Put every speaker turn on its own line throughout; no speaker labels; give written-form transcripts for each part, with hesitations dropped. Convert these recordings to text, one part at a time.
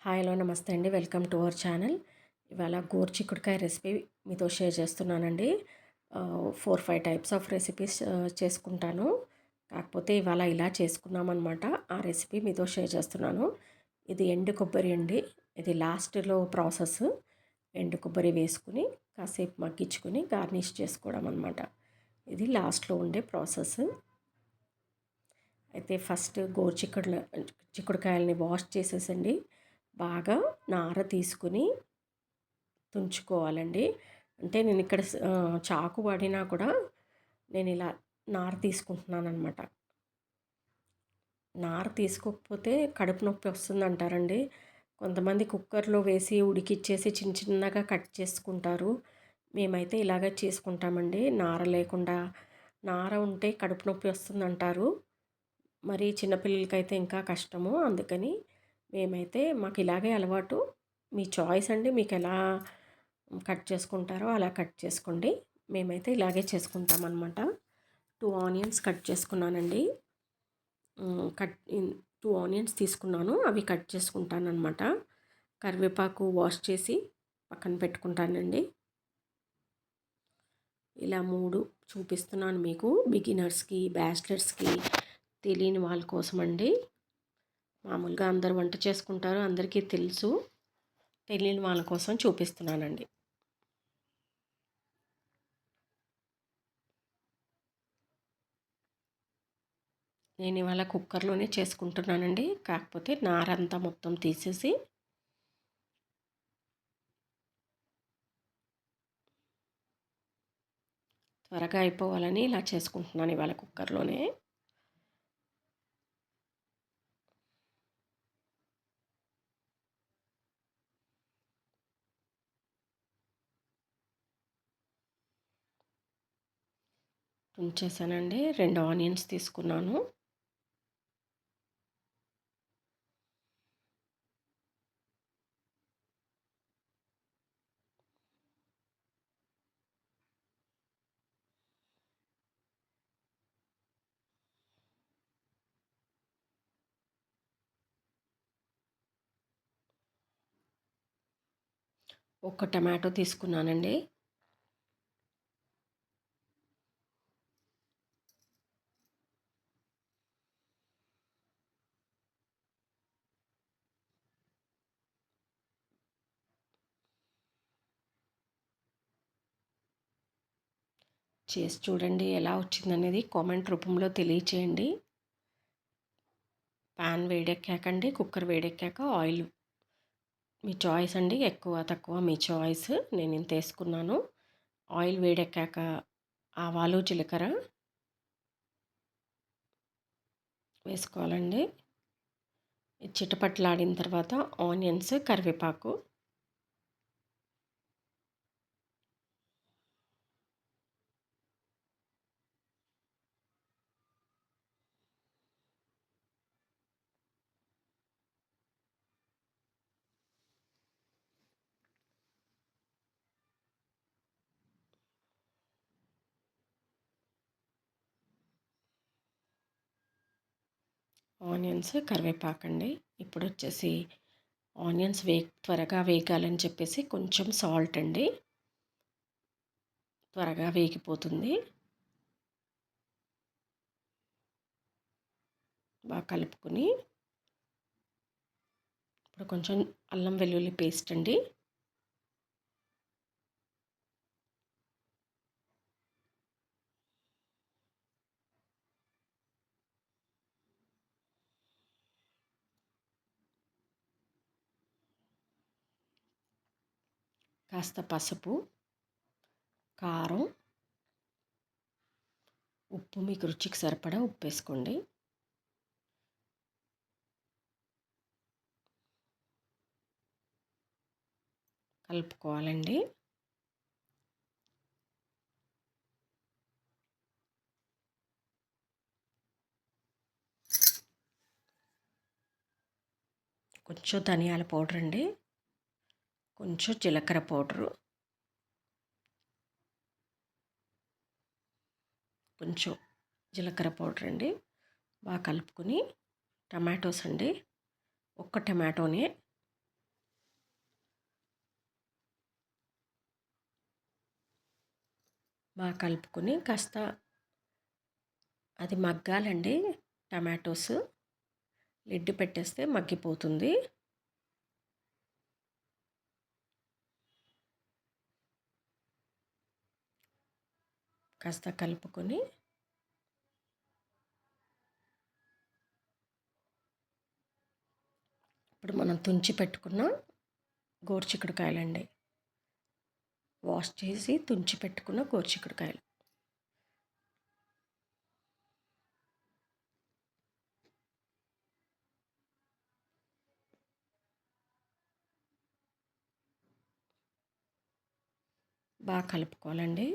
Hi hello నమస్తే అండి. Welcome to our channel. ఇవాళ గోరుచిక్కుడుకాయ రెసిపీ మీతో షేర్ చేస్తున్నానండి. 4-5 టైప్స్ ఆఫ్ రెసిపీస్ చేసుకుంటాను. కాకపోతే ఇవాళ ఇలా చేసుకున్నామన్నమాట. ఆ రెసిపీ మీతో షేర్ చేస్తున్నాను. ఇది ఎండు కొబ్బరి అండి. ఇది లాస్ట్లో ప్రాసెస్. ఎండు కొబ్బరి వేసుకుని కాసేపు మగ్గించుకొని గార్నిష్ చేసుకోవడం అన్నమాట. ఇది లాస్ట్లో ఉండే ప్రాసెస్. అయితే ఫస్ట్ చిక్కుడుకాయలని వాష్ చేసేసండి బాగా నార తీసుకుని తుంచుకోవాలండి. అంటే నేను ఇక్కడ చాకు వాడినా కూడా నేను ఇలా నార తీసుకుంటున్నాను అనమాట. నార తీసుకోకపోతే కడుపు నొప్పి వస్తుందంటారండి. కొంతమంది కుక్కర్లో వేసి ఉడికిచ్చేసి చిన్న చిన్నగా కట్ చేసుకుంటారు. మేమైతే ఇలాగే చేసుకుంటామండి. నార లేకుండా. నార ఉంటే కడుపు నొప్పి వస్తుందంటారు. మరి చిన్నపిల్లలకైతే ఇంకా కష్టము. అందుకని మేమైతే మాకు ఇలాగే అలవాటు. మీ చాయిస్ అండి. మీకు ఎలా కట్ చేసుకుంటారో అలా కట్ చేసుకోండి. మేమైతే ఇలాగే చేసుకుంటామన్నమాట. 2 ఆనియన్స్ కట్ చేసుకున్నానండి. 2 ఆనియన్స్ తీసుకున్నాను. అవి కట్ చేసుకుంటానన్నమాట. కరివేపాకు వాష్ చేసి పక్కన పెట్టుకుంటానండి. ఇలా 3 చూపిస్తున్నాను మీకు. బిగినర్స్కి, బ్యాచిలర్స్కి, తెలియని వాళ్ళ కోసం అండి. మామూలుగా అందరూ వంట చేసుకుంటారు, అందరికీ తెలుసు. తెలియని వాళ్ళ కోసం చూపిస్తున్నానండి. నేను ఇవాళ కుక్కర్లోనే చేసుకుంటున్నానండి. కాకపోతే నారంతా మొత్తం తీసేసి త్వరగా అయిపోవాలని ఇలా చేసుకుంటున్నాను ఇవాళ కుక్కర్లోనే. ఉంచేసానండి. 2 ఆనియన్స్ తీసుకున్నాను. ఒక టమాటో తీసుకున్నానండి. చేసి చూడండి ఎలా వచ్చిందనేది కామెంట్ రూపంలో తెలియచేయండి. పాన్ వేడెక్కాకండి, కుక్కర్ వేడెక్కాక ఆయిల్ మీ చాయిస్ అండి. ఎక్కువ తక్కువ మీ చాయిస్. నేను ఇంత వేసుకున్నాను. ఆయిల్ వేడెక్కాక ఆవాలు, జీలకర్ర వేసుకోవాలండి. చిటపట్లాడిన తర్వాత ఆనియన్స్, కరివేపాకు ఆనియన్స్, కరివేపాకండి. ఇప్పుడు వచ్చేసి ఆనియన్స్ త్వరగా వేగాలని చెప్పేసి కొంచెం సాల్ట్ అండి. త్వరగా వేగిపోతుంది. బాగా కలుపుకొని ఇప్పుడు కొంచెం అల్లం వెల్లుల్లి పేస్ట్ అండి. కాస్త పసుపు, కారం, ఉప్పు మీకు రుచికి సరిపడా ఉప్పు వేసుకోండి. కలుపుకోవాలండి. కొంచెం ధనియాల పౌడర్ అండి. కొంచెం జీలకర్ర పౌడరు, కొంచెం జీలకర్ర పౌడర్ అండి. బాగా కలుపుకొని టమాటోస్ అండి. ఒక్క టమాటోనే బాగా కలుపుకొని కాస్త అది మగ్గాలండి. టమాటోస్ లిడ్ పెట్టేస్తే మగ్గిపోతుంది. కాస్త కలుపుకొని ఇప్పుడు మనం తుంచి పెట్టుకున్న గోరుచిక్కుడుకాయలండి. వాష్ చేసి తుంచి పెట్టుకున్న గోరుచిక్కుడుకాయలు బాగా కలుపుకోవాలండి.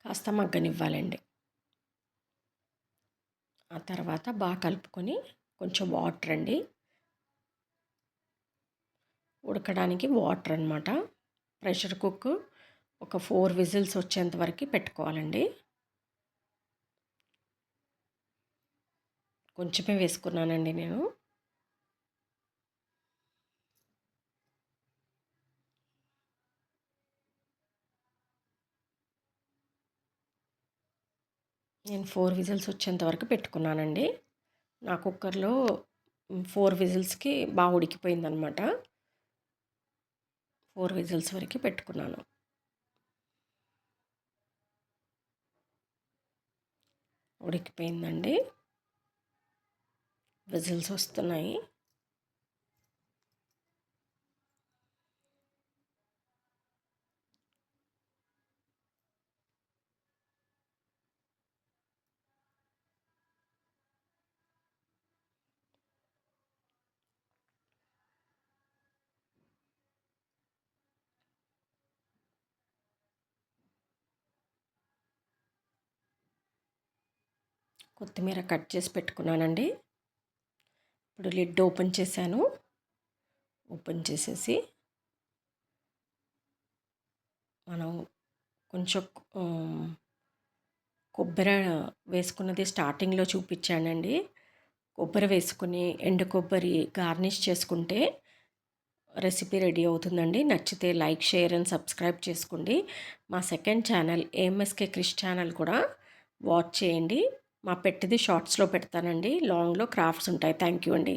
కాస్త మగ్గనివ్వాలండి. ఆ తర్వాత బాగా కలుపుకొని కొంచెం వాటర్ అండి, ఉడకడానికి వాటర్ అనమాట. ప్రెషర్ కుక్ ఒక 4 విజిల్స్ వచ్చేంత వరకు పెట్టుకోవాలండి. కొంచెమే వేసుకున్నానండి నేను. నేను 4 విజిల్స్ వచ్చేంత వరకు పెట్టుకున్నానండి. నా కుక్కర్లో 4 విజిల్స్కి బాగా ఉడికిపోయిందనమాట. 4 విజిల్స్ వరకు పెట్టుకున్నాను. ఉడికిపోయిందండి. విజిల్స్ వస్తున్నాయి. కొత్తిమీర కట్ చేసి పెట్టుకున్నానండి. ఇప్పుడు లిడ్ ఓపెన్ చేశాను. ఓపెన్ చేసేసి మనం కొంచెం కొబ్బరి వేసుకున్నది స్టార్టింగ్లో చూపించానండి. కొబ్బరి వేసుకుని ఎండు కొబ్బరి గార్నిష్ చేసుకుంటే రెసిపీ రెడీ అవుతుందండి. నచ్చితే లైక్, షేర్ అండ్ సబ్స్క్రైబ్ చేసుకోండి. మా సెకండ్ ఛానల్ ఏఎంఎస్కే క్రిష్ ఛానల్ కూడా వాచ్ చేయండి. మా పెట్టిది షార్ట్స్లో పెడతానండి, లాంగ్లో క్రాఫ్ట్స్ ఉంటాయి. థ్యాంక్ యూ అండి.